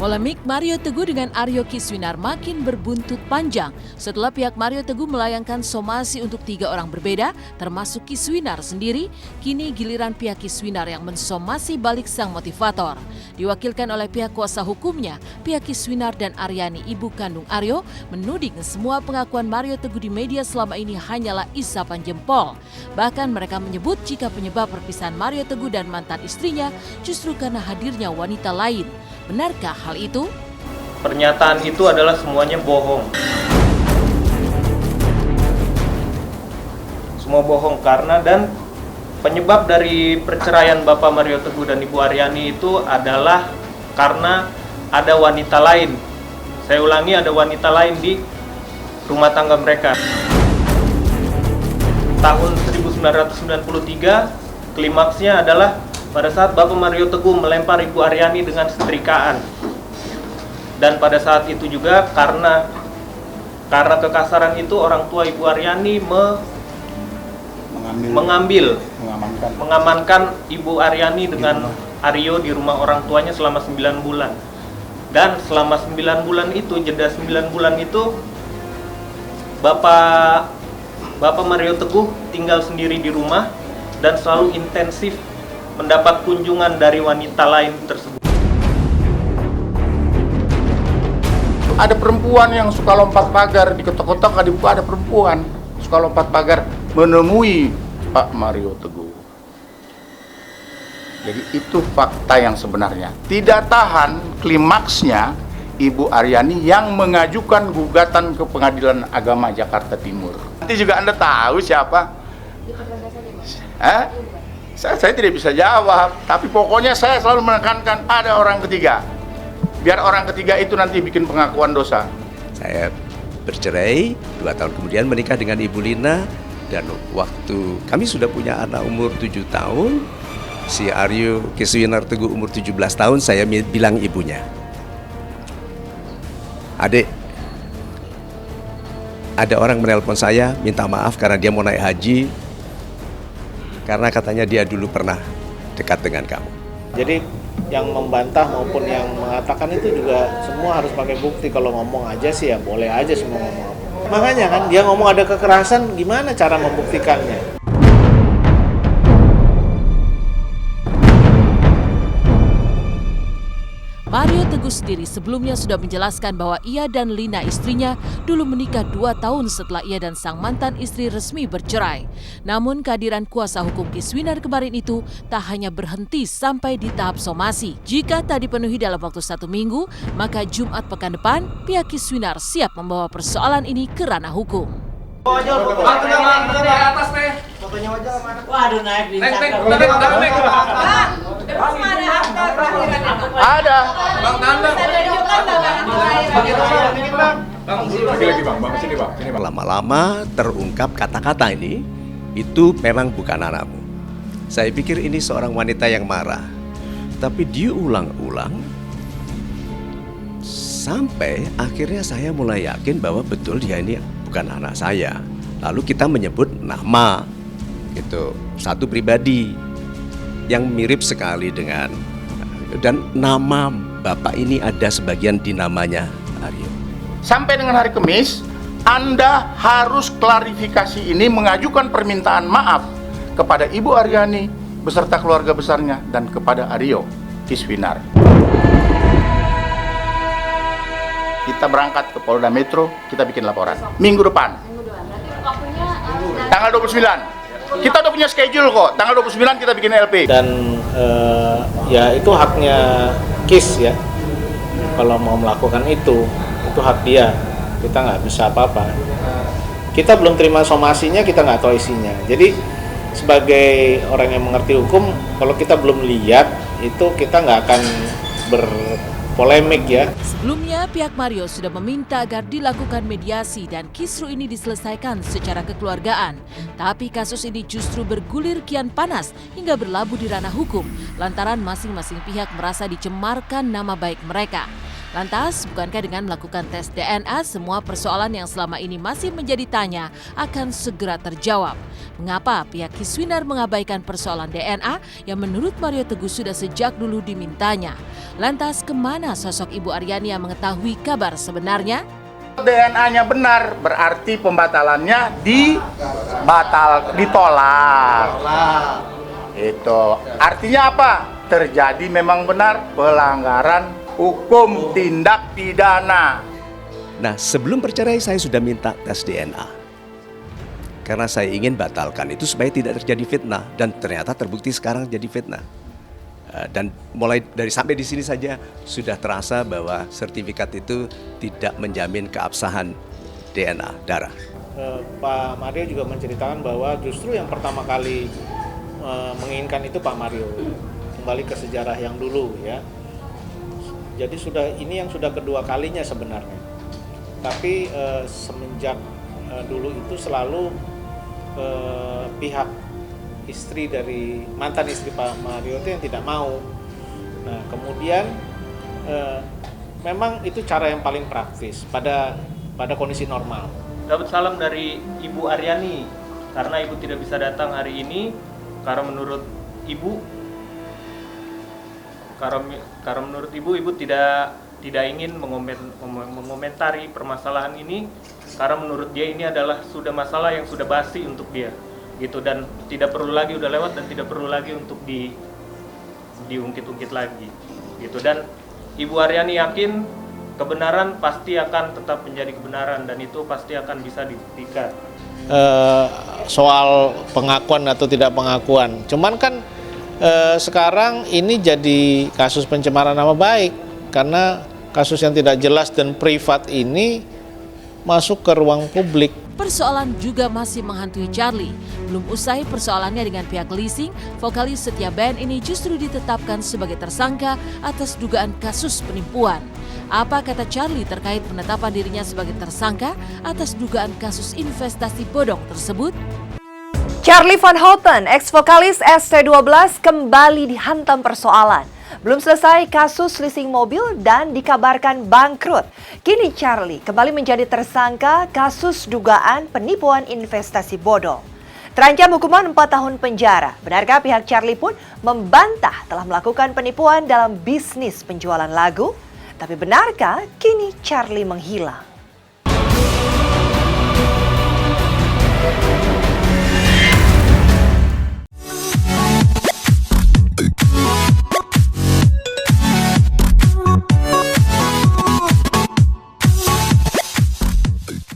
Polemik Mario Teguh dengan Aryo Kiswinar makin berbuntut panjang setelah pihak Mario Teguh melayangkan somasi untuk 3 orang berbeda, termasuk Kiswinar sendiri. Kini giliran pihak Kiswinar yang mensomasi balik sang motivator. Diwakilkan oleh pihak kuasa hukumnya, pihak Kiswinar dan Aryani, ibu kandung Aryo, menuding semua pengakuan Mario Teguh di media selama ini hanyalah isapan jempol. Bahkan mereka menyebut jika penyebab perpisahan Mario Teguh dan mantan istrinya justru karena hadirnya wanita lain. Benarkah hal itu? Pernyataan itu adalah semuanya bohong. Semua bohong karena dan penyebab dari perceraian Bapak Mario Teguh dan Ibu Aryani itu adalah karena ada wanita lain. Saya ulangi, ada wanita lain di rumah tangga mereka. Tahun 1993, klimaksnya adalah pada saat Bapak Mario Teguh melempar Ibu Aryani dengan setrikaan. Dan pada saat itu juga karena kekasaran itu orang tua Ibu Aryani mengamankan Ibu Aryani dengan Aryo di rumah orang tuanya selama 9 bulan. Dan selama 9 bulan itu, jeda 9 bulan itu, Bapak Mario Teguh tinggal sendiri di rumah dan selalu intensif mendapat kunjungan dari wanita lain tersebut. Ada perempuan yang suka lompat pagar, di kotak-kotak ada perempuan suka lompat pagar menemui Pak Mario Teguh. Jadi itu fakta yang sebenarnya. Tidak tahan klimaksnya Ibu Aryani yang mengajukan gugatan ke Pengadilan Agama Jakarta Timur. Nanti juga Anda tahu siapa? Saya tidak bisa jawab, tapi pokoknya saya selalu menekankan ada orang ketiga. Biar orang ketiga itu nanti bikin pengakuan dosa. Saya bercerai, 2 tahun kemudian menikah dengan Ibu Lina, dan waktu kami sudah punya anak umur 7 tahun, si Aryo Kiswinar Teguh umur 17 tahun, saya bilang ibunya, "Adik, ada orang menelpon saya minta maaf karena dia mau naik haji, karena katanya dia dulu pernah dekat dengan kamu." Jadi yang membantah maupun yang mengatakan itu juga semua harus pakai bukti. Kalau ngomong aja sih ya boleh aja semua ngomong. Makanya kan dia ngomong ada kekerasan, gimana cara membuktikannya? Mario Teguh sendiri sebelumnya sudah menjelaskan bahwa ia dan Lina istrinya dulu menikah 2 tahun setelah ia dan sang mantan istri resmi bercerai. Namun kehadiran kuasa hukum Kiswinar kemarin itu tak hanya berhenti sampai di tahap somasi. Jika tak dipenuhi dalam waktu 1 minggu, maka Jumat pekan depan pihak Kiswinar siap membawa persoalan ini ke ranah hukum. Waduh, naik di Ada. Lama-lama terungkap kata-kata ini, itu memang bukan anakmu. Saya pikir ini seorang wanita yang marah, tapi diulang-ulang sampai akhirnya saya mulai yakin bahwa betul dia ini bukan anak saya. Lalu kita menyebut nama, gitu, satu pribadi yang mirip sekali dengan, dan nama bapak ini ada sebagian di namanya Aryo. Sampai dengan hari Kamis, Anda harus klarifikasi ini, mengajukan permintaan maaf kepada Ibu Aryani beserta keluarga besarnya dan kepada Aryo Kiswinar. Kita berangkat ke Polda Metro, kita bikin laporan minggu depan. Tanggal 29. Kita udah punya schedule kok. Tanggal 29 kita bikin LP. Dan ya itu haknya KIS ya. Kalau mau melakukan itu hak dia. Kita nggak bisa apa-apa. Kita belum terima somasinya, kita nggak tahu isinya. Jadi sebagai orang yang mengerti hukum, kalau kita belum lihat itu kita nggak akan berpolemik ya. Sebelumnya, pihak Mario sudah meminta agar dilakukan mediasi dan kisru ini diselesaikan secara kekeluargaan. Tapi kasus ini justru bergulir kian panas hingga berlabuh di ranah hukum lantaran masing-masing pihak merasa dicemarkan nama baik mereka. Lantas, bukankah dengan melakukan tes DNA, semua persoalan yang selama ini masih menjadi tanya akan segera terjawab? Mengapa pihak Kiswinar mengabaikan persoalan DNA yang menurut Mario Teguh sudah sejak dulu dimintanya? Lantas, kemana sosok Ibu Aryani yang mengetahui kabar sebenarnya? DNA-nya benar, berarti pembatalannya ditolak. Itu artinya apa? Terjadi memang benar pelanggaran hukum tindak pidana. Nah, sebelum bercerai saya sudah minta tes DNA. Karena saya ingin batalkan itu supaya tidak terjadi fitnah, dan ternyata terbukti sekarang jadi fitnah. Dan mulai dari sampai di sini saja sudah terasa bahwa sertifikat itu tidak menjamin keabsahan DNA darah. Pak Mario juga menceritakan bahwa justru yang pertama kali menginginkan itu Pak Mario, kembali ke sejarah yang dulu ya. Jadi ini yang sudah kedua kalinya sebenarnya. Tapi semenjak dulu itu selalu pihak istri dari mantan istri Pak Mario itu yang tidak mau. Nah, kemudian memang itu cara yang paling praktis pada kondisi normal. Dapat salam dari Ibu Aryani karena Ibu tidak bisa datang hari ini karena menurut Ibu tidak ingin mengomentari permasalahan ini karena menurut dia ini adalah sudah masalah yang sudah basi untuk dia gitu, dan tidak perlu lagi, udah lewat dan tidak perlu lagi untuk diungkit-ungkit lagi gitu. Dan Ibu Aryani yakin kebenaran pasti akan tetap menjadi kebenaran dan itu pasti akan bisa dibuktikan. Soal pengakuan atau tidak pengakuan, cuman kan sekarang ini jadi kasus pencemaran nama baik karena kasus yang tidak jelas dan privat ini masuk ke ruang publik. Persoalan juga masih menghantui Charlie. Belum usai persoalannya dengan pihak leasing, vokalis setia band ini justru ditetapkan sebagai tersangka atas dugaan kasus penipuan. Apa kata Charlie terkait penetapan dirinya sebagai tersangka atas dugaan kasus investasi bodong tersebut? Charlie Van Houten, ex-vokalis ST12, kembali dihantam persoalan. Belum selesai kasus leasing mobil dan dikabarkan bangkrut. Kini Charlie kembali menjadi tersangka kasus dugaan penipuan investasi bodong. Terancam hukuman 4 tahun penjara. Benarkah pihak Charlie pun membantah telah melakukan penipuan dalam bisnis penjualan lagu? Tapi benarkah kini Charlie menghilang?